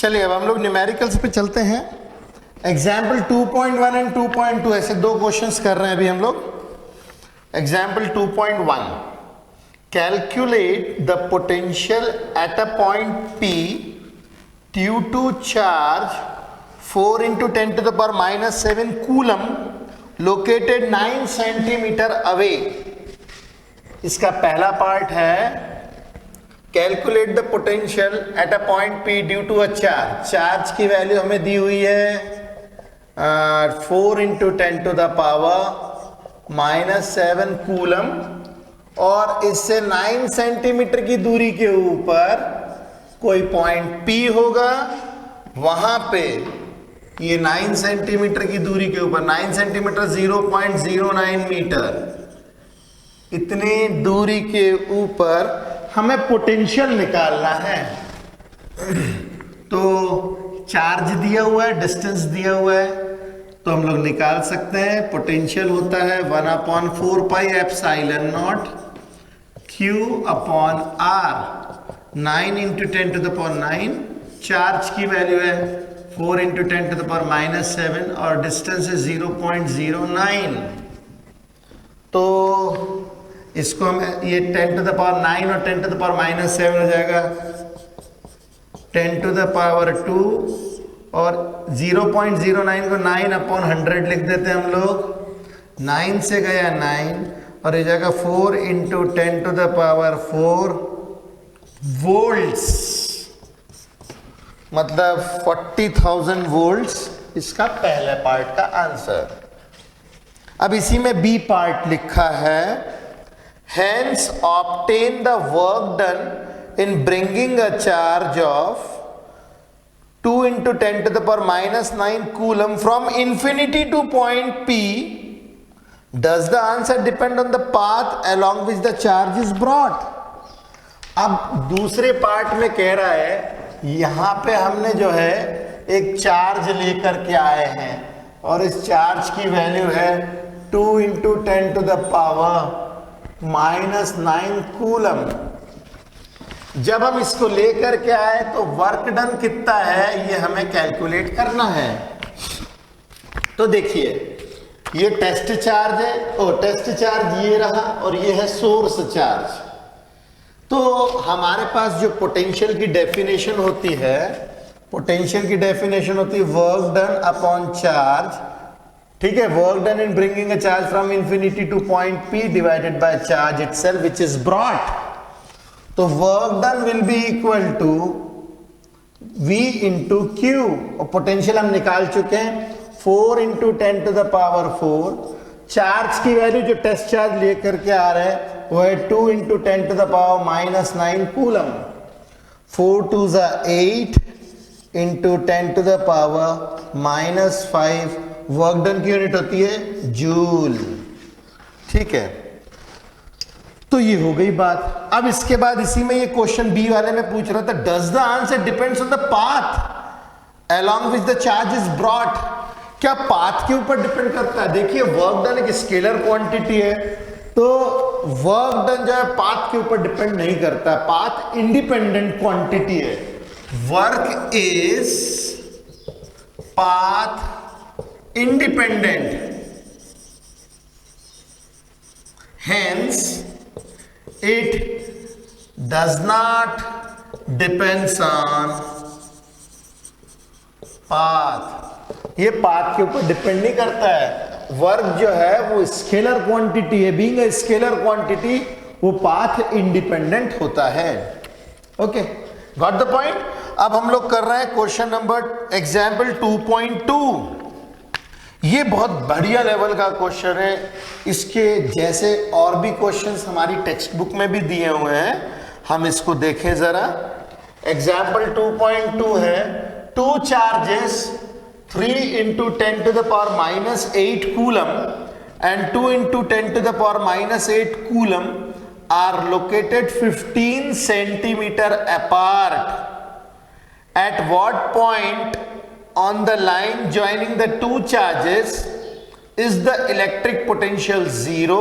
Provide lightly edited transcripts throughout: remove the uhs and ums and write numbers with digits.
चलिए अब हम लोग न्यूमेरिकल्स पे चलते हैं। एग्जाम्पल 2.1 एंड 2.2 ऐसे दो क्वेश्चंस कर रहे हैं अभी हम लोग। Example 2.1, calculate the potential at a point P due to charge 4 × 10⁻⁻7 coulomb located 9 centimetre away. इसका पहला पार्ट है calculate the potential at a point P due to a charge. Charge की वैल्यू हमें दी हुई है 4 × 10⁻⁻7 कूलम और इससे 9 सेंटीमीटर की दूरी के ऊपर कोई पॉइंट P होगा। वहां पे ये 9 सेंटीमीटर की दूरी के ऊपर 9 सेंटीमीटर 0.09 मीटर इतनी दूरी के ऊपर हमें पोटेंशियल निकालना है। तो चार्ज दिया हुआ है, डिस्टेंस दिया हुआ है, तो हम लोग निकाल सकते हैं। पोटेंशियल होता है 1/4πε0 Q/R 9 × 10⁻⁹। चार्ज की वैल्यू है 4 × 10⁻⁷ और डिस्टेंस है 0.09। तो इसको हम ये 10⁻⁹ और 10⁻⁷ हो जाएगा 10⁻² और 0.09 को 9/100 लिख देते हैं हम लोग। 9 से गया 9 और ये जाएगा 4 × 10⁻⁴ वोल्ट्स, मतलब 40,000 वोल्ट्स इसका पहले पार्ट का आंसर। अब इसी में बी पार्ट लिखा है, hence obtain the work done in bringing a charge of 2 × 10⁻⁹ coulomb from infinity to point P. Does the answer depend on the path along which the charge is brought? अब दूसरे part में कह रहा है यहां पे हमने जो है एक चार्ज लेकर के आए हैं और इस चार्ज की वैल्यू है 2 × 10⁻⁹ कूलम। जब हम इसको लेकर के आए तो वर्क डन कितना है ये हमें कैलकुलेट करना है। तो देखिए ये टेस्ट चार्ज है और टेस्ट चार्ज ये रहा और ये है सोर्स चार्ज। तो हमारे पास जो पोटेंशियल की डेफिनेशन होती है, पोटेंशियल की डेफिनेशन होती है वर्क डन अपॉन चार्ज। ठीक है, work done in bringing a charge from infinity to point P divided by charge itself which is brought. तो work done will be equal to V × Q और potential हम निकाल चुके हैं 4 × 10⁻⁴। Charge की value जो टेस्ट चार्ज लेकर के आ रहे हैं वो है 2 × 10⁻⁹ कूलम। 4 × 2 = 8 × 10⁻⁵ वर्क डन की यूनिट होती है जूल। ठीक है, तो ये हो गई बात। अब इसके बाद इसी में ये क्वेश्चन बी वाले में पूछ रहा था, does the answer depends on the path along which the charge is brought. क्या पाथ के ऊपर डिपेंड करता है? देखिए वर्क डन एक स्केलर क्वांटिटी है, तो वर्क डन जो है पाथ के ऊपर डिपेंड नहीं करता। पाथ इंडिपेंडेंट क्वांटिटी है। Work is path independent, hence it does not depends on path। ये पाथ के ऊपर डिपेंड नहीं करता है। वर्क जो है वो स्केलर क्वांटिटी है, बीइंग अ स्केलर क्वांटिटी वो पाथ इंडिपेंडेंट होता है। Okay, got the point. अब हम लोग कर रहे हैं क्वेश्चन नंबर एग्जाम्पल 2.2। ये बहुत बढ़िया लेवल का क्वेश्चन है। इसके जैसे और भी क्वेश्चंस हमारी टेक्स्ट बुक में भी दिए हुए हैं, हम इसको देखें जरा। एग्जाम्पल 2.2 है, two charges 3 × 10⁻⁸ coulomb and 2 × 10⁻⁸ coulomb are located 15 centimetre apart. At what point on the line joining the two charges is the electric potential 0?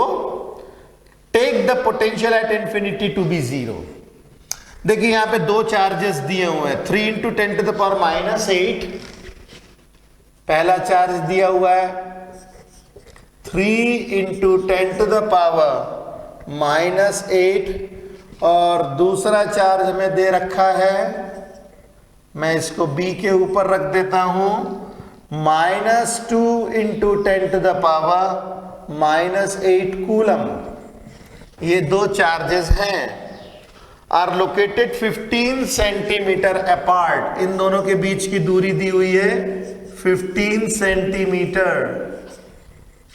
Take the potential at infinity to be 0. देखिए यहां पे दो charges दिए हुए हैं, 3 into 10 to the power -8 पहला charge दिया हुआ है, 3 इंटू 10 टू द पावर -8 और दूसरा चार्ज हमें दे रखा है, मैं इसको B के ऊपर रख देता हूं, -2 into 10 to the power -8 coulomb. ये दो चार्जेस हैं, आर लोकेटेड 15 सेंटीमीटर अपार्ट। इन दोनों के बीच की दूरी दी हुई है 15 centimetre.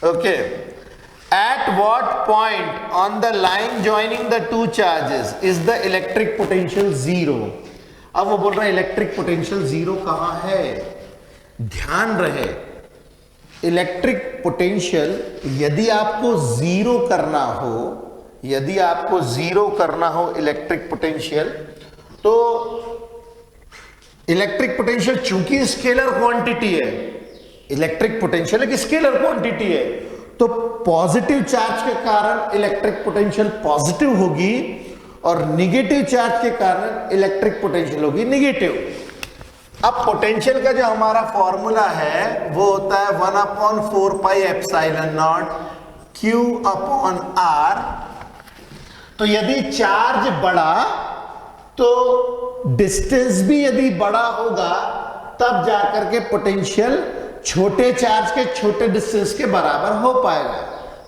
Okay, at what point on the line joining the two charges is the electric potential zero. अब वो बोल रहे हैं इलेक्ट्रिक पोटेंशियल जीरो कहां है। ध्यान रहे, इलेक्ट्रिक पोटेंशियल यदि आपको जीरो करना हो, यदि आपको जीरो करना हो इलेक्ट्रिक पोटेंशियल, तो इलेक्ट्रिक पोटेंशियल चूंकि स्केलर क्वांटिटी है, इलेक्ट्रिक पोटेंशियल एक स्केलर क्वांटिटी है, तो पॉजिटिव चार्ज के कारण इलेक्ट्रिक पोटेंशियल पॉजिटिव होगी और निगेटिव चार्ज के कारण इलेक्ट्रिक पोटेंशियल होगी निगेटिव। अब पोटेंशियल का जो हमारा फॉर्मूला है वो होता है 1/4 pi epsilon not Q upon R। तो यदि चार्ज बढ़ा तो डिस्टेंस भी यदि बड़ा होगा तब जाकर के पोटेंशियल छोटे चार्ज के छोटे डिस्टेंस के बराबर हो पाएगा।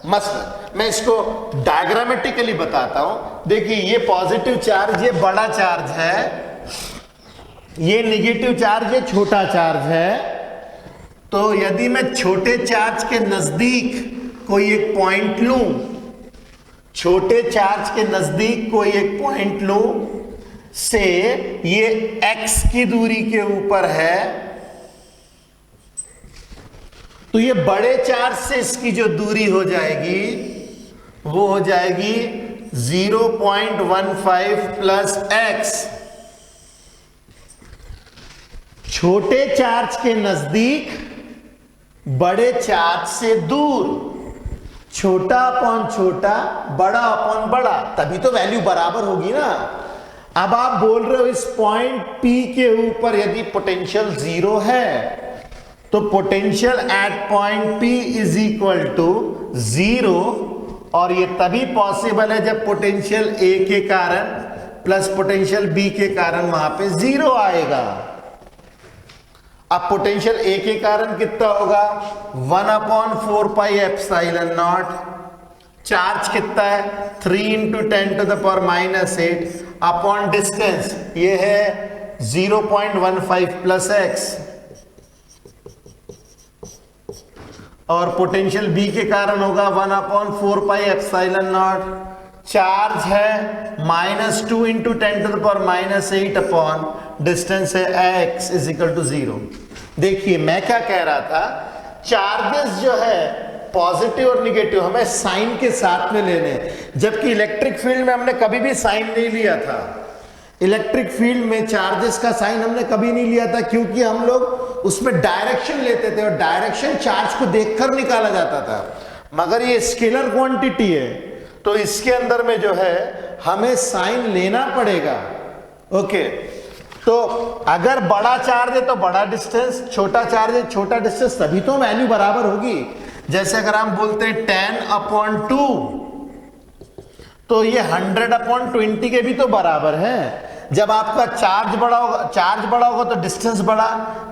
मसलन मैं इसको डायग्रामेटिकली बताता हूं। देखिए ये पॉजिटिव चार्ज, ये बड़ा चार्ज है, ये निगेटिव चार्ज, ये छोटा चार्ज है। तो यदि मैं छोटे चार्ज के नजदीक कोई एक पॉइंट लूं, छोटे चार्ज के नजदीक कोई एक पॉइंट लूं, से ये x की दूरी के ऊपर है, तो ये बड़े चार्ज से इसकी जो दूरी हो जाएगी वो हो जाएगी 0.15 प्लस x। छोटे चार्ज के नजदीक बड़े चार्ज से दूर, छोटा अपॉन छोटा, बड़ा अपॉन बड़ा, तभी तो वैल्यू बराबर होगी ना। अब आप बोल रहे हो इस पॉइंट P के ऊपर यदि पोटेंशियल जीरो है तो potential at point P is equal to zero, और ये तभी पॉसिबल है जब पोटेंशियल A के कारण प्लस पोटेंशियल B के कारण वहां पे जीरो आएगा। अब पोटेंशियल A के कारण कितना होगा 1/4 पाई एप्सिलॉन नॉट, चार्ज कितना है 3 into 10 to the power -8 upon distance, ये है 0.15 प्लस x, और पोटेंशियल B के कारण होगा 1/4 पाई एप्सिलॉन नॉट, चार्ज है -2 into 10 to the power -8 upon distance है x इज इक्वल टू 0। देखिए मैं क्या कह रहा था, चार्जेस जो है पॉजिटिव और निगेटिव हमें साइन के साथ में लेने, जबकि इलेक्ट्रिक फील्ड में हमने कभी भी साइन नहीं लिया था। इलेक्ट्रिक फील्ड में चार्जेस का साइन हमने कभी नहीं लिया था, क्योंकि हम लोग उसमें डायरेक्शन लेते थे और डायरेक्शन चार्ज को देखकर निकाला जाता था। मगर ये स्केलर क्वांटिटी है तो इसके अंदर में जो है हमें साइन लेना पड़ेगा। ओके, तो अगर बड़ा चार्ज है तो बड़ा डिस्टेंस, छोटा चार्ज है छोटा डिस्टेंस, तभी तो वैल्यू बराबर होगी। जैसे अगर हम बोलते हैं 10/2 तो ये 100/20 के भी तो बराबर है। जब आपका चार्ज बड़ा होगा तो डिस्टेंस बड़ा,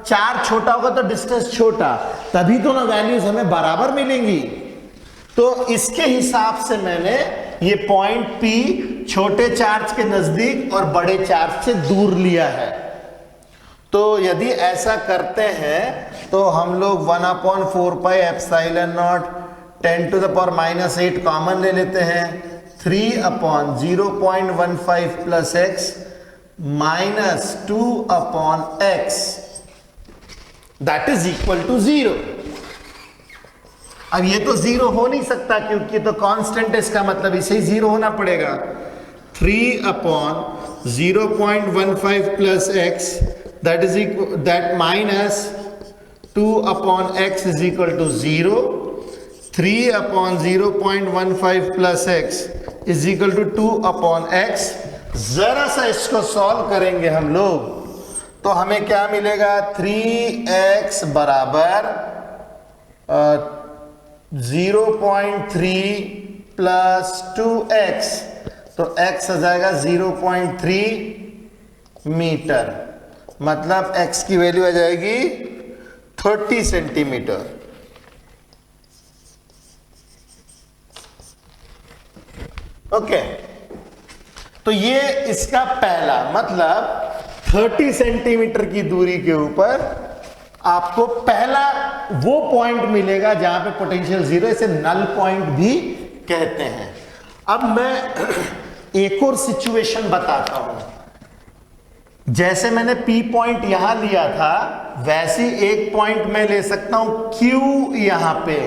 चार्ज छोटा होगा तो डिस्टेंस छोटा, तभी तो ना वैल्यूज हमें बराबर मिलेंगी। तो इसके हिसाब से मैंने ये पॉइंट P छोटे चार्ज के नजदीक और बड़े चार्ज से दूर लिया है। तो यदि ऐसा करते हैं तो हम लोग 1/4 pi epsilon not 10 to the power -8 common ले लेते हैं, 3/0.15 plus x -2/x that is equal to 0। अब ये तो जीरो हो नहीं सकता क्योंकि तो कांस्टेंट है, इसका मतलब इसे ही जीरो होना पड़ेगा। 3/0.15 plus x that is that -2/x is equal to 0। 3/0.15 plus x is equal to 2/x। जरा सा इसको सॉल्व करेंगे हम लोग तो हमें क्या मिलेगा, 3x बराबर 0.3 प्लस 2x, तो x आ जाएगा 0.3 मीटर, मतलब x की वैल्यू आ जाएगी 30 सेंटीमीटर। ओके, तो ये इसका पहला मतलब 30 सेंटीमीटर की दूरी के ऊपर आपको पहला वो पॉइंट मिलेगा जहां पे पोटेंशियल जीरो, इसे नल पॉइंट भी कहते हैं। अब मैं एक और सिचुएशन बताता हूं। जैसे मैंने P पॉइंट यहां लिया था वैसे एक पॉइंट मैं ले सकता हूं Q यहां पे।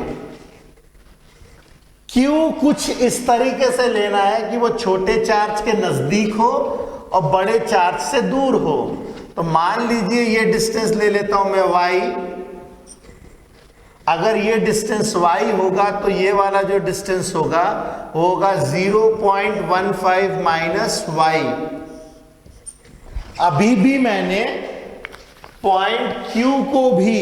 Q कुछ इस तरीके से लेना है कि वो छोटे चार्ज के नजदीक हो और बड़े चार्ज से दूर हो। तो मान लीजिए ये डिस्टेंस ले लेता हूं मैं y। अगर ये डिस्टेंस y होगा तो ये वाला जो डिस्टेंस होगा वो होगा 0.15 माइनस y। अभी भी मैंने पॉइंट Q को भी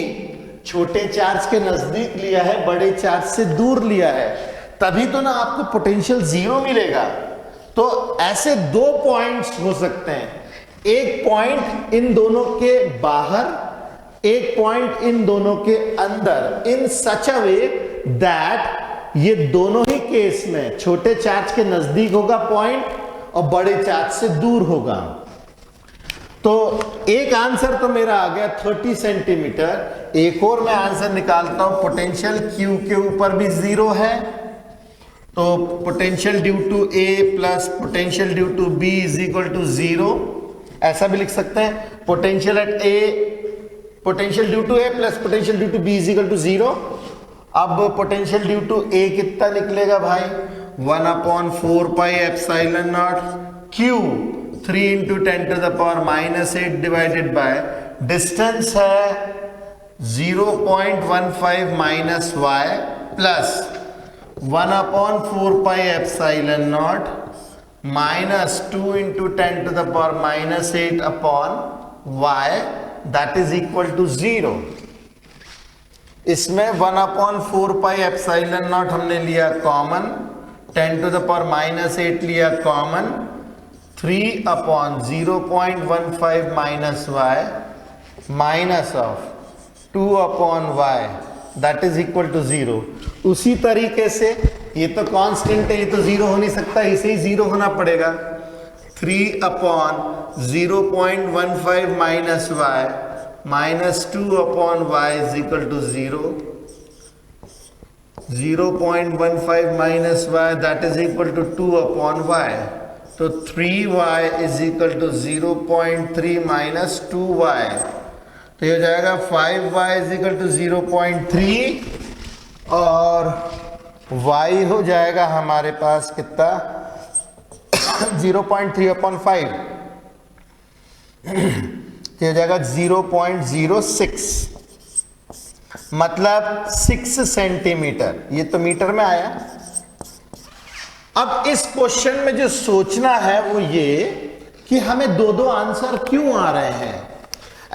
छोटे चार्ज के नजदीक लिया है, बड़े चार्ज से दूर लिया है, तभी तो ना आपको पोटेंशियल जीरो मिलेगा। तो ऐसे दो पॉइंट्स हो सकते हैं, एक पॉइंट इन दोनों के बाहर, एक पॉइंट इन दोनों के अंदर, इन सच अ वे दैट ये दोनों ही केस में छोटे चार्ज के नजदीक होगा पॉइंट और बड़े चार्ज से दूर होगा। तो एक आंसर तो मेरा आ गया 30 सेंटीमीटर। एक और मैं आंसर निकालता हूं, पोटेंशियल Q के ऊपर भी जीरो है, तो potential due to A plus potential due to B is equal to zero. ऐसा भी लिख सकते हैं, potential at A, potential due to A plus potential due to B is equal to zero. अब पोटेंशियल ड्यू टू A कितना निकलेगा भाई, 1/4 pi epsilon not Q 3 into 10 to the power -8 divided by distance है 0.15 minus y plus 1/4 pi epsilon not minus 2 into 10 to the power -8 upon y, that is equal to zero. इसमें 1/4 pi epsilon not हमने लिया common, 10 to the power -8 लिया common, 3 upon 0.15 minus y minus of 2 upon y, that is equal to zero. उसी तरीके से ये तो constant है, ये तो जीरो हो नहीं सकता, इसे ही जीरो होना पड़ेगा। 3 upon 0.15 minus y minus 2 upon y is equal to zero. 0.15 minus y that is equal to 2 upon y, तो 3y is equal to 0.3 minus 2y, तो ये हो जाएगा 5y इज इक्वल टू 0.3 और y हो जाएगा हमारे पास कितना 0.3 अपॉन 5, तो हो जाएगा 0.06, मतलब 6 सेंटीमीटर। ये तो मीटर में आया। अब इस क्वेश्चन में जो सोचना है वो ये कि हमें दो दो आंसर क्यों आ रहे हैं,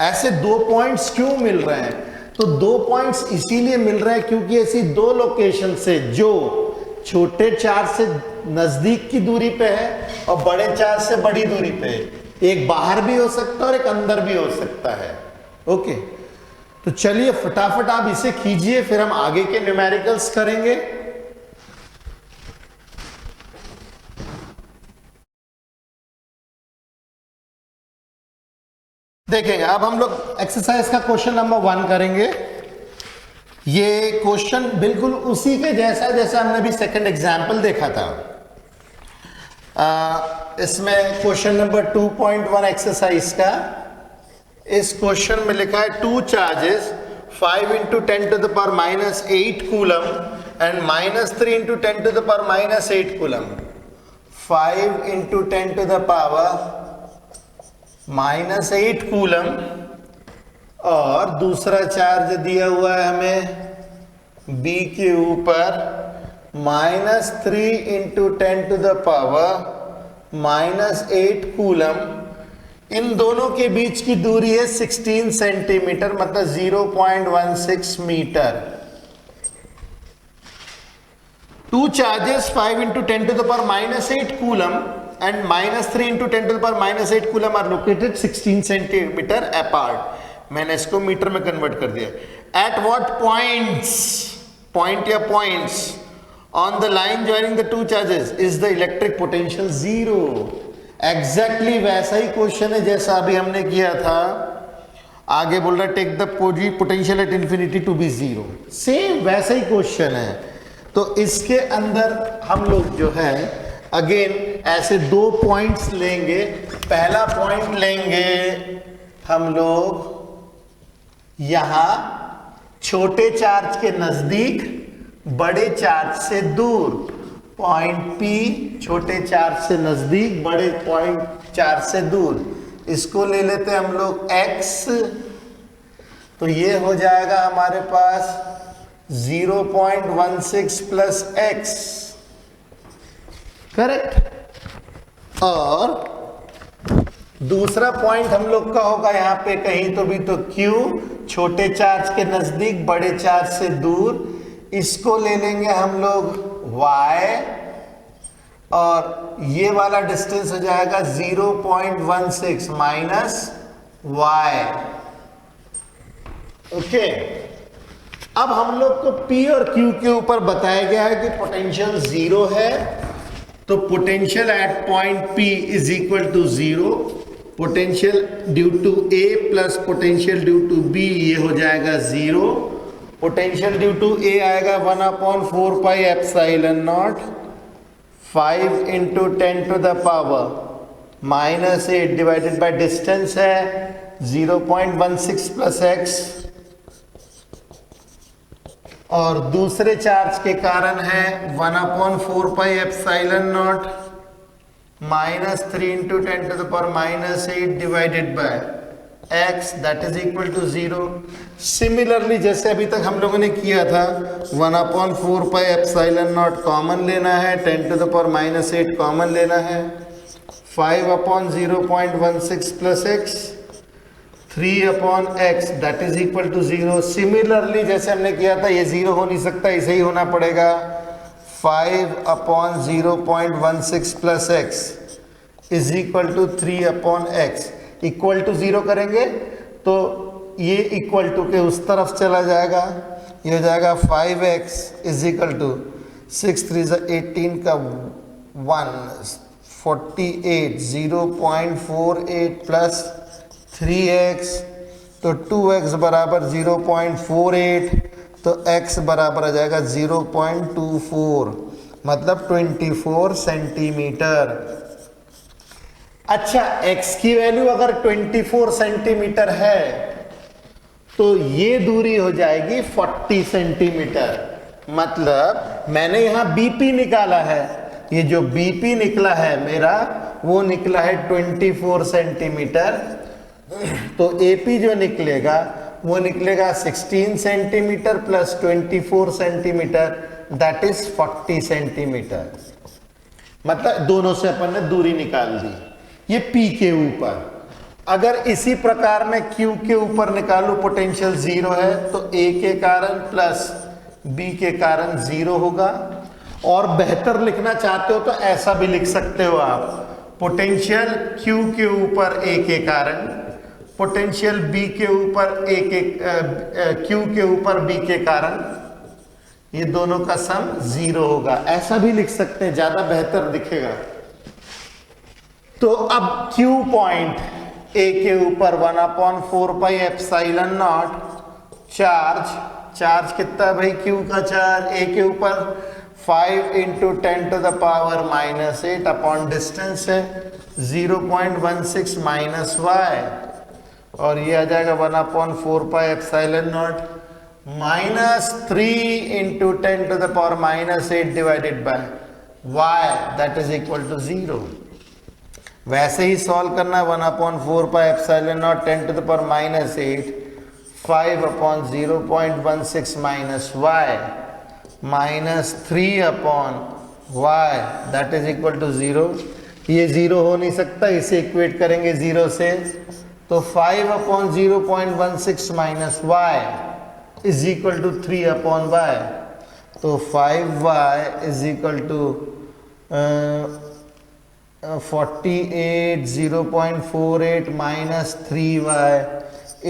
ऐसे दो पॉइंट्स क्यों मिल रहे हैं। तो दो पॉइंट्स इसीलिए मिल रहे हैं क्योंकि ऐसी दो लोकेशन से जो छोटे चार्ज से नजदीक की दूरी पे है और बड़े चार्ज से बड़ी दूरी पे है, एक बाहर भी हो सकता है और एक अंदर भी हो सकता है। ओके, तो चलिए फटाफट आप इसे कीजिए, फिर हम आगे के न्यूमेरिकल्स करेंगे। देखेंगे अब हम लोग एक्सरसाइज का क्वेश्चन नंबर 1 करेंगे। ये क्वेश्चन बिल्कुल उसी के जैसा जैसा हमने भी सेकंड एग्जाम्पल देखा था। इसमें क्वेश्चन नंबर 2.1 एक्सरसाइज का इस क्वेश्चन में लिखा है 2 charges 5 into 10 to the power -8 coulomb and -3 into 10 to the power -8 coulomb. 5 into 10 to the power -8 coulomb और दूसरा चार्ज दिया हुआ है हमें B के ऊपर -3 into 10 to the power -8 coulomb, इन दोनों के बीच की दूरी है 16 सेंटीमीटर, मतलब 0.16 metre. Two charges 5 into 10 to the power -8 coulomb and -3 into 10 to the power -8 coulomb are located 16 centimeter apart. मैंने इसको मीटर में कन्वर्ट कर दिया। At what points, point या points on the line joining the two charges is the electric potential zero? Exactly वैसा ही question है जैसा अभी हमने किया था। आगे बोल रहा take the potential at infinity to be zero, same वैसा ही क्वेश्चन है। तो इसके अंदर हम लोग जो है अगेन ऐसे दो पॉइंट्स लेंगे। पहला पॉइंट लेंगे हम लोग यहां छोटे चार्ज के नजदीक बड़े चार्ज से दूर, पॉइंट P छोटे चार्ज से नजदीक बड़े पॉइंट चार्ज से दूर, इसको ले लेते हैं हम लोग X। तो ये हो जाएगा हमारे पास 0.16 प्लस x, करेक्ट। और दूसरा पॉइंट हम लोग का होगा यहां पे कहीं तो भी, तो Q छोटे चार्ज के नजदीक बड़े चार्ज से दूर, इसको ले लेंगे हम लोग y, और ये वाला डिस्टेंस हो जाएगा 0.16 माइनस y। ओके, अब हम लोग को P और Q के ऊपर बताया गया है कि पोटेंशियल जीरो है, तो potential at point P is equal to zero, potential due to A plus potential due to B ये हो जाएगा zero, potential due to A आएगा 1/4 pi epsilon not 5 into 10 to the power -8 divided by distance है 0.16 plus x, और दूसरे charge के कारण है 1/4 pi epsilon not -3 into 10 to the power -8 divided by x, that is equal to 0। Similarly जैसे अभी तक हम लोगों ने किया था 1/4 पाई एप्सिलॉन नॉट कॉमन लेना है, 10 टू द पावर -8 कॉमन लेना है, 5/0.16 plus x 3/x that is equal to 0। Similarly जैसे हमने किया था ये 0 हो नहीं सकता, इसे ही होना पड़ेगा, 5/0.16 plus x is equal to 3/x। Equal to 0 करेंगे तो ये इक्वल टू के उस तरफ चला जाएगा, ये हो जाएगा 5x इज इक्वल टू 6 3 18 का 1 48 0.48 प्लस 3x, तो 2x बराबर 0.48, तो x बराबर आ जाएगा 0.24, मतलब 24 सेंटीमीटर। अच्छा, x की वैल्यू अगर 24 सेंटीमीटर है तो ये दूरी हो जाएगी 40 सेंटीमीटर, मतलब मैंने यहां BP निकाला है, ये जो BP निकला है मेरा वो निकला है 24 सेंटीमीटर, तो AP जो निकलेगा वो निकलेगा 16 centimetre plus 24 centimetre that is 40 centimetre, मतलब दोनों से अपन ने दूरी निकाल दी। ये P के ऊपर, अगर इसी प्रकार में Q के ऊपर निकालू पोटेंशियल जीरो है तो A के कारण प्लस B के कारण जीरो होगा, और बेहतर लिखना चाहते हो तो ऐसा भी लिख सकते हो आप, पोटेंशियल Q के ऊपर A के कारण, पोटेंशियल B के ऊपर Q के ऊपर B के कारण, ये दोनों का सम जीरो होगा, ऐसा भी लिख सकते हैं, ज्यादा बेहतर दिखेगा। तो अब Q पॉइंट A के ऊपर 1/4 पाई एप्सिलॉन नॉट चार्ज कितना है भाई Q का चार्ज A के ऊपर 5 into 10 to the power -8 upon distance है 0.16 माइनस y, और ये आ जाएगा 1/4 pi epsilon not -3 into 10 to the power -8 divided by y that is equal to 0। वैसे ही सॉल्व करना है 1/4 pi epsilon not 10 to the power -8 5/0.16 minus y -3/y that is equal to 0। ये 0 हो नहीं सकता, इसे इक्वेट करेंगे 0 से, तो 5/0.16 minus y is equal to 3/y, तो 5y is equal to 48, 0.48 minus 3y,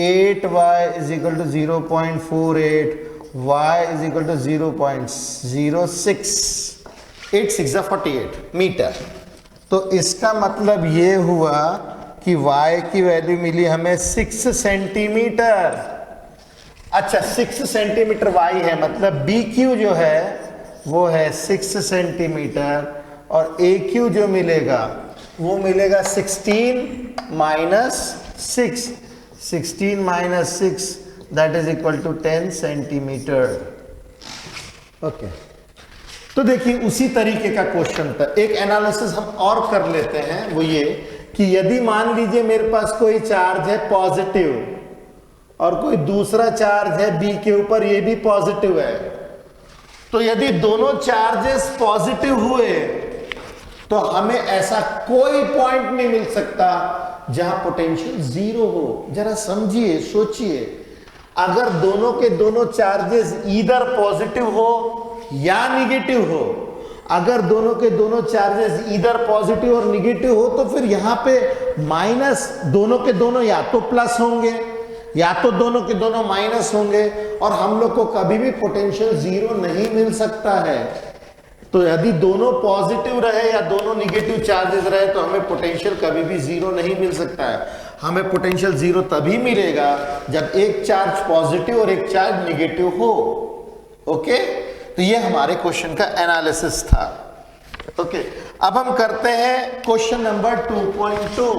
8y is equal to 0.48, y is equal to 0.06, 8 6 48 metre. तो इसका मतलब ये हुआ कि y की वैल्यू मिली हमें 6 सेंटीमीटर। अच्छा 6 सेंटीमीटर y है, मतलब BQ जो है वो है 6 सेंटीमीटर और AQ जो मिलेगा वो मिलेगा 16 minus 6, 16 minus 6 that is equal to 10 centimetre. Okay, तो देखिए उसी तरीके का क्वेश्चन था। एक एनालिसिस हम और कर लेते हैं, वो ये कि यदि मान लीजिए मेरे पास कोई चार्ज है पॉजिटिव और कोई दूसरा चार्ज है बी के ऊपर, ये भी पॉजिटिव है, तो यदि दोनों चार्जेस पॉजिटिव हुए तो हमें ऐसा कोई पॉइंट नहीं मिल सकता जहां पोटेंशियल जीरो हो। जरा समझिए, सोचिए, अगर दोनों के दोनों चार्जेस ईदर पॉजिटिव हो या निगेटिव हो, अगर दोनों के दोनों चार्जेस ईदर पॉजिटिव और निगेटिव हो तो फिर यहां पे माइनस, दोनों के दोनों या तो प्लस होंगे या तो दोनों के दोनों माइनस होंगे, और हम लोग को कभी भी पोटेंशियल जीरो नहीं मिल सकता है। तो यदि दोनों पॉजिटिव रहे या दोनों निगेटिव चार्जेस रहे तो हमें पोटेंशियल कभी भी जीरो नहीं मिल सकता है। हमें पोटेंशियल जीरो तभी मिलेगा जब एक चार्ज पॉजिटिव और एक चार्ज निगेटिव हो। ओके, तो ये हमारे क्वेश्चन का एनालिसिस था। ओके, अब हम करते हैं क्वेश्चन नंबर 2.2।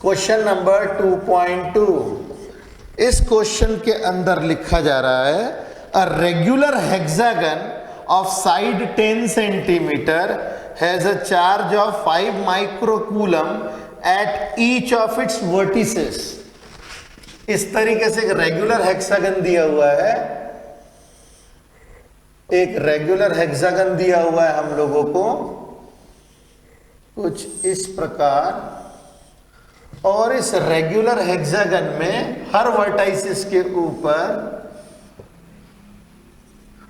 क्वेश्चन नंबर 2.2, इस क्वेश्चन के अंदर लिखा जा रहा है a regular hexagon of side 10 centimeter has a charge of 5 microcoulomb at each of its vertices। इस तरीके से एक रेगुलर हेक्सागन दिया हुआ है, एक रेगुलर हेक्सागन दिया हुआ है हम लोगों को कुछ इस प्रकार, और इस रेगुलर हेक्सागन में हर वर्टाइसिस के ऊपर,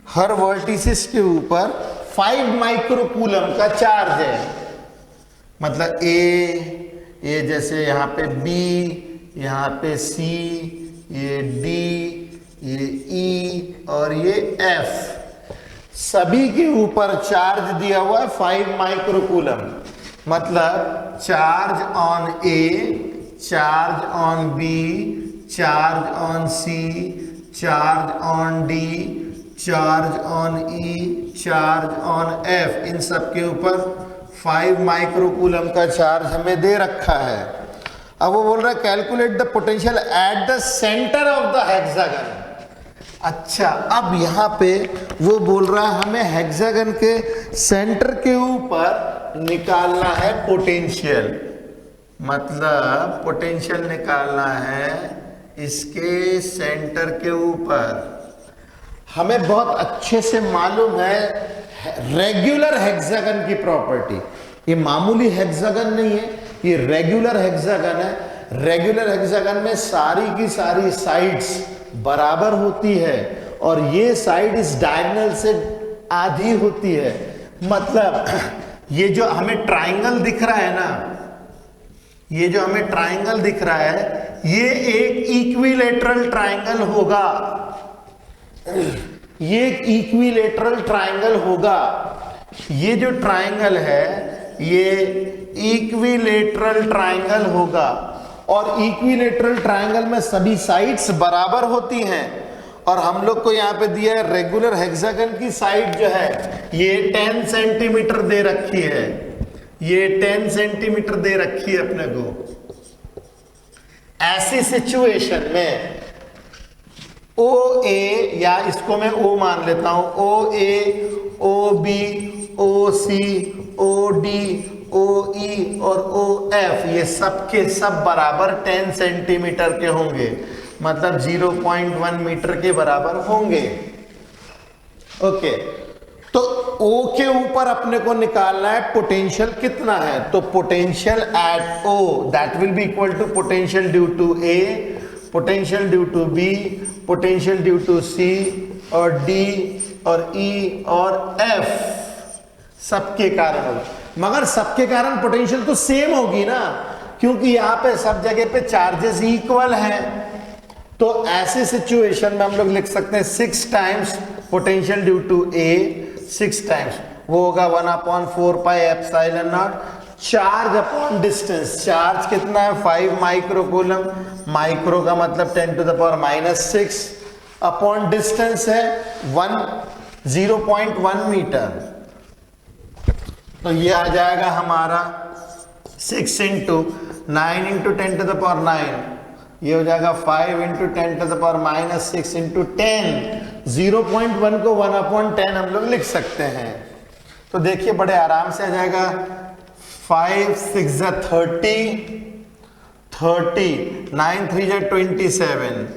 हर वर्टिसिस के ऊपर 5 माइक्रोकूलम का चार्ज है। मतलब ये जैसे यहाँ पे B, यहाँ पे C, ये D, ये E और ये F, सभी के ऊपर चार्ज दिया हुआ है 5 माइक्रोकूलम। मतलब charge on A, charge on B, charge on C, charge on D, charge on E, charge on F, इन सब के ऊपर 5 माइक्रोकूलम का चार्ज हमें दे रखा है। अब वो बोल रहा है calculate the potential at the centre of the hexagon. अच्छा, अब यहाँ पे वो बोल रहा है हमें हेक्सागन के सेंटर के ऊपर निकालना है पोटेंशियल। मतलब पोटेंशियल निकालना है इसके सेंटर के ऊपर। हमें बहुत अच्छे से मालूम है रेगुलर हेक्सागन की प्रॉपर्टी। ये मामूली हेक्सागन नहीं है, ये रेगुलर हेक्सागन है। रेगुलर हेक्सागन में सारी की सारी साइड्स बराबर होती है और ये साइड इस डायगोनल से आधी होती है। मतलब ये जो हमें ट्राइंगल दिख रहा है ना, ये जो हमें ट्राइंगल दिख रहा है, ये एक इक्विलेटरल ट्राइंगल होगा। ये एक इक्विलेटरल ट्राइंगल होगा। ये जो ट्राइंगल है ये इक्विलेटरल ट्राइंगल होगा, और इक्विलेटरल ट्राइंगल में सभी साइड्स बराबर होती हैं। और हम लोग को यहाँ पे दिया है रेगुलर हेक्सागन की साइड जो है ये 10 सेंटीमीटर दे रखी है, ये 10 सेंटीमीटर दे रखी है अपने को। ऐसी सिचुएशन में ओ ए, या इसको मैं ओ मान लेता हूं, ओ ए, ओ बी, ओ सी, ओ डी, ओ ई और ओ एफ, ये सब के सब बराबर 10 सेंटीमीटर के होंगे। मतलब 0.1 मीटर के बराबर होंगे। ओके, तो O के ऊपर अपने को निकालना है पोटेंशियल कितना है, तो potential at O that will be equal to potential due to A, potential due to B, potential due to C और D और E और F सबके कारण होगा। मगर सबके कारण पोटेंशियल तो सेम होगी ना, क्योंकि यहां पे सब जगह पे चार्जेस इक्वल हैं। तो ऐसे सिचुएशन में हम लोग लिख सकते हैं 6 times potential due to A, 6 times वो होगा 1/4 pi epsilon naught charge upon distance. Charge कितना है 5 माइक्रो कूलम, माइक्रो का मतलब 10⁻⁻6 अपॉन डिस्टेंस है 0.1 मीटर। तो ये आ जाएगा हमारा 6 इंटू 9 इंटू 10⁻⁹, ये हो जाएगा 5 इंटू 10⁻⁻6 इंटू 10। 0.1 को 1/10 हम लोग लिख सकते हैं। तो देखिए बड़े आराम से आ जाएगा 5 6 30, 9 3 27,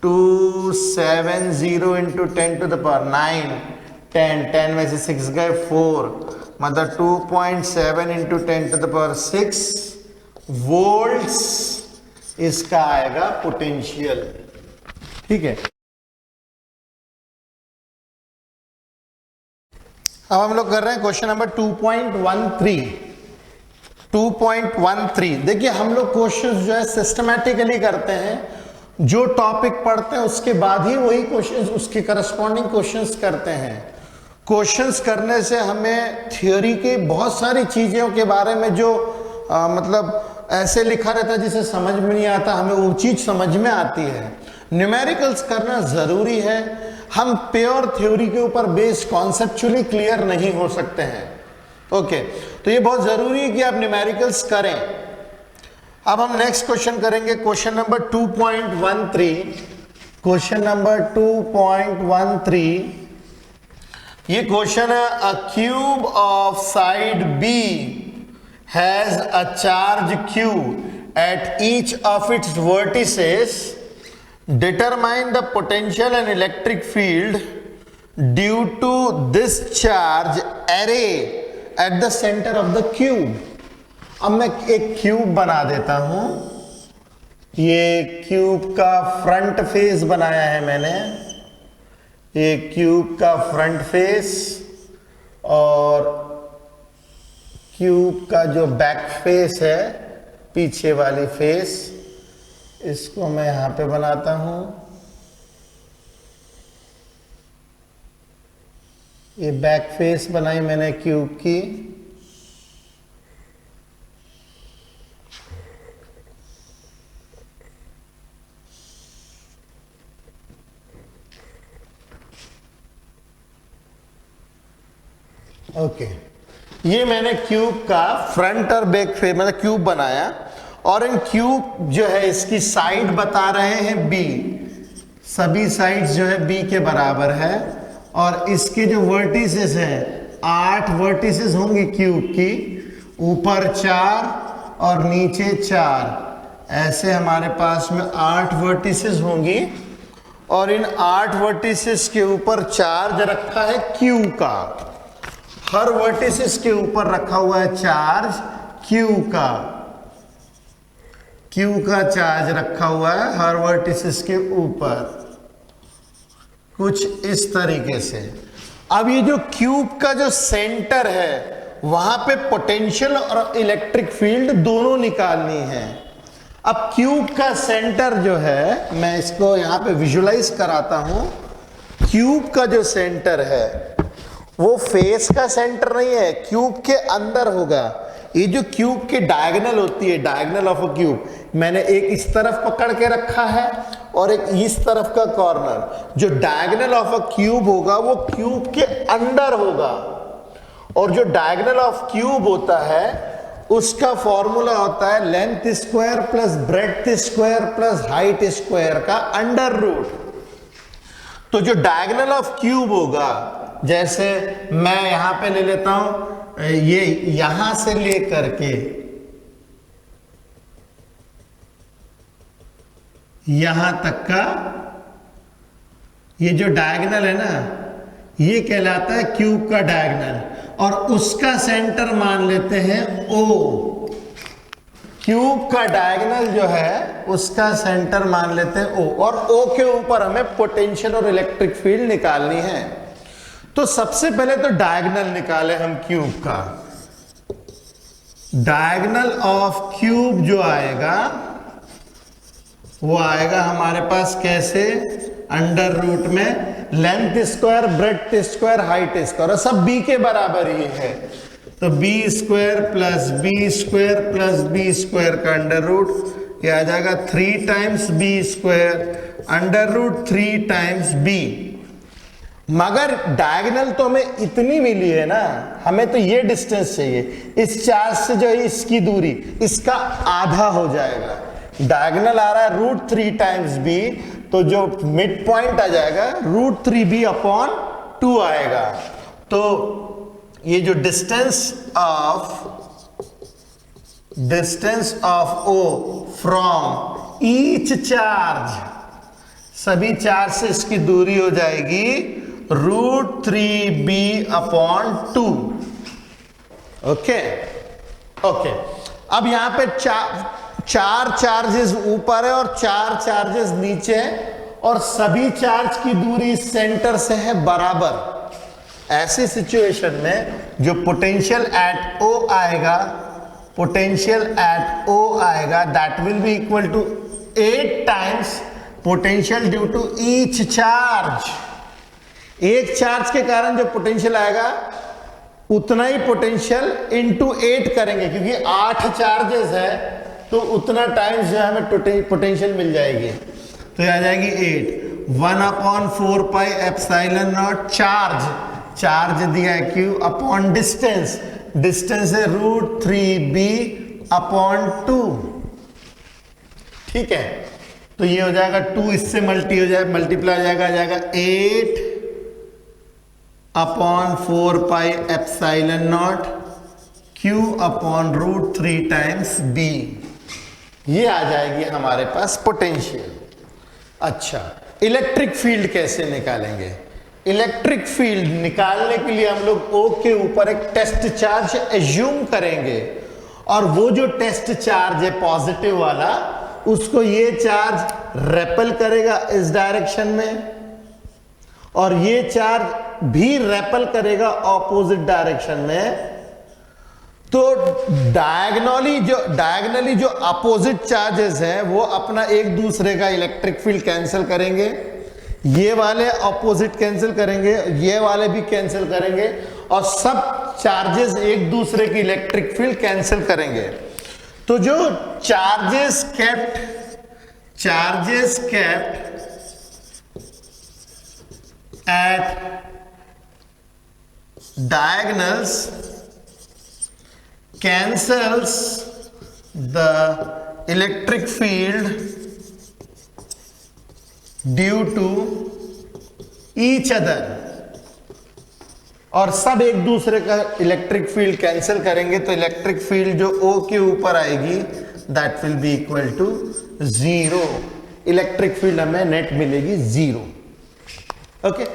270 इंटू 10⁻9, 10 में से 6 गए 4, मतलब 2.7 इंटू 10⁻6 वोल्ट्स इसका आएगा पोटेंशियल। ठीक है, अब हम लोग कर रहे हैं क्वेश्चन नंबर 2.13। देखिए हम लोग क्वेश्चंस जो है सिस्टमैटिकली करते हैं, जो टॉपिक पढ़ते हैं उसके बाद ही वही क्वेश्चंस उसके करस्पॉन्डिंग क्वेश्चंस करते हैं। क्वेश्चंस करने से हमें थ्योरी के बहुत सारी चीज़ों के बारे में जो मतलब ऐसे लिखा रहता है जिसे समझ में नहीं आता, हमें वो चीज़ समझ में आती है। न्यूमेरिकल्स करना ज़रूरी है, हम प्योर थ्योरी के ऊपर बेस्ड कॉन्सेप्चुअली क्लियर नहीं हो सकते हैं। ओके, तो ये बहुत ज़रूरी है कि आप न्यूमेरिकल्स करें। अब हम नेक्स्ट क्वेश्चन करेंगे, क्वेश्चन नंबर 2.13। क्वेश्चन नंबर 2.13 ये क्वेश्चन है, a cube of side b has a charge Q at each of its vertices. Determine the potential and electric field due to this charge array at the center of the cube. अब मैं एक cube बना देता हूं, ये cube का front face बनाया है मैंने, ये क्यूब का फ्रंट फेस और क्यूब का जो बैक फेस है, पीछे वाली फेस, इसको मैं यहां पे बनाता हूं। ये बैक फेस बनाई मैंने क्यूब की। ओके, ये मैंने क्यूब का फ्रंट और बैक फेस मतलब क्यूब बनाया, और इन क्यूब जो है इसकी साइड बता रहे हैं बी, सभी साइड्स जो है बी के बराबर है, और इसके जो वर्टिसेस हैं 8 वर्टिसेस होंगी क्यूब की, ऊपर 4 और नीचे 4, ऐसे हमारे पास में 8 वर्टिसेस होंगी। और इन 8 वर्टिसेस के ऊपर चार्ज रखा है क्यू का, हर वर्टिसेस के ऊपर रखा हुआ है चार्ज क्यू का, क्यू का चार्ज रखा हुआ है हर वर्टिसेस के ऊपर, कुछ इस तरीके से। अब ये जो क्यूब का जो सेंटर है वहां पे पोटेंशियल और इलेक्ट्रिक फील्ड दोनों निकालनी है। अब क्यूब का सेंटर जो है, मैं इसको यहां पे विजुलाइज कराता हूं, क्यूब का जो सेंटर है वो फेस का सेंटर नहीं है, क्यूब के अंदर होगा। ये जो क्यूब की डायगोनल होती है, डायगोनल ऑफ अ क्यूब, मैंने एक इस तरफ पकड़ के रखा है और एक इस तरफ का कॉर्नर। जो डायगोनल ऑफ अ क्यूब होगा वो क्यूब के अंदर होगा, और जो डायगोनल ऑफ क्यूब होता है उसका फॉर्मूला होता है length square plus breadth square plus height square का अंडर रूट। तो जो डायगोनल ऑफ क्यूब होगा, जैसे मैं यहां पे ले लेता हूं, ये यहां से लेकर के यहां तक का ये जो डायगोनल है ना, ये कहलाता है क्यूब का डायगोनल, और उसका सेंटर मान लेते हैं O। क्यूब का डायगोनल जो है उसका सेंटर मान लेते हैं O, और O के ऊपर हमें पोटेंशियल और इलेक्ट्रिक फील्ड निकालनी है। तो सबसे पहले तो डायगोनल निकाले हम क्यूब का। डायगोनल ऑफ क्यूब जो आएगा वो आएगा हमारे पास कैसे, अंडर रूट में length square, breadth square, height square, और सब b के बराबर ही है। तो b square plus b square plus b square का अंडर रूट, ये आ जाएगा 3 times b square under root 3 times b. मगर डायगोनल तो हमें इतनी मिली है ना, हमें तो ये डिस्टेंस चाहिए, इस चार्ज से जो है इसकी दूरी, इसका आधा हो जाएगा। डायगोनल आ रहा है √3 टाइम्स बी, तो जो मिड पॉइंट आ जाएगा √3b अपॉन 2 आएगा। तो ये जो distance of O from each charge, सभी चार्ज से इसकी दूरी हो जाएगी √3b अपॉन 2। ओके, अब यहां पे चार चार्जेस ऊपर है और 4 चार्जेस नीचे है, और सभी चार्ज की दूरी सेंटर से है बराबर। ऐसी सिचुएशन में जो पोटेंशियल एट O आएगा that will be equal to 8 times potential due to each charge. एक चार्ज के कारण जो पोटेंशियल आएगा उतना ही पोटेंशियल इनटू 8 करेंगे, क्योंकि 8 चार्जेस है तो उतना टाइम्स जो है हमें पोटेंशियल मिल जाएगी। तो ये आ जाएगी 8, 1/4 पाई एप्सिलॉन नॉट चार्ज दिया है Q अपॉन डिस्टेंस है √3b अपॉन 2। ठीक है, तो ये हो जाएगा 2, इससे मल्टीप्लाई आ जाएगा 8/4 पाई epsilon not Q upon √3 times b। ये आ जाएगी हमारे पास पोटेंशियल। अच्छा, इलेक्ट्रिक फील्ड कैसे निकालेंगे? इलेक्ट्रिक फील्ड निकालने के लिए हम लोग O के ऊपर एक टेस्ट चार्ज एज्यूम करेंगे, और वो जो टेस्ट चार्ज है पॉजिटिव वाला, उसको ये चार्ज रेपेल करेगा इस डायरेक्शन में, और ये चार्ज भी रेपेल करेगा ऑपोजिट डायरेक्शन में। तो डायगोनली जो अपोजिट चार्जेस हैं वो अपना एक दूसरे का इलेक्ट्रिक फील्ड कैंसिल करेंगे, ये वाले ऑपोजिट कैंसिल करेंगे, ये वाले भी कैंसिल करेंगे, और सब चार्जेस एक दूसरे की इलेक्ट्रिक फील्ड कैंसिल करेंगे। तो जो charges kept at diagonals cancels the electric field due to each other, और सब एक दूसरे का इलेक्ट्रिक फील्ड कैंसिल करेंगे, तो इलेक्ट्रिक फील्ड जो O के ऊपर आएगी that will be equal to 0। Electric field हमें नेट मिलेगी 0। ओके,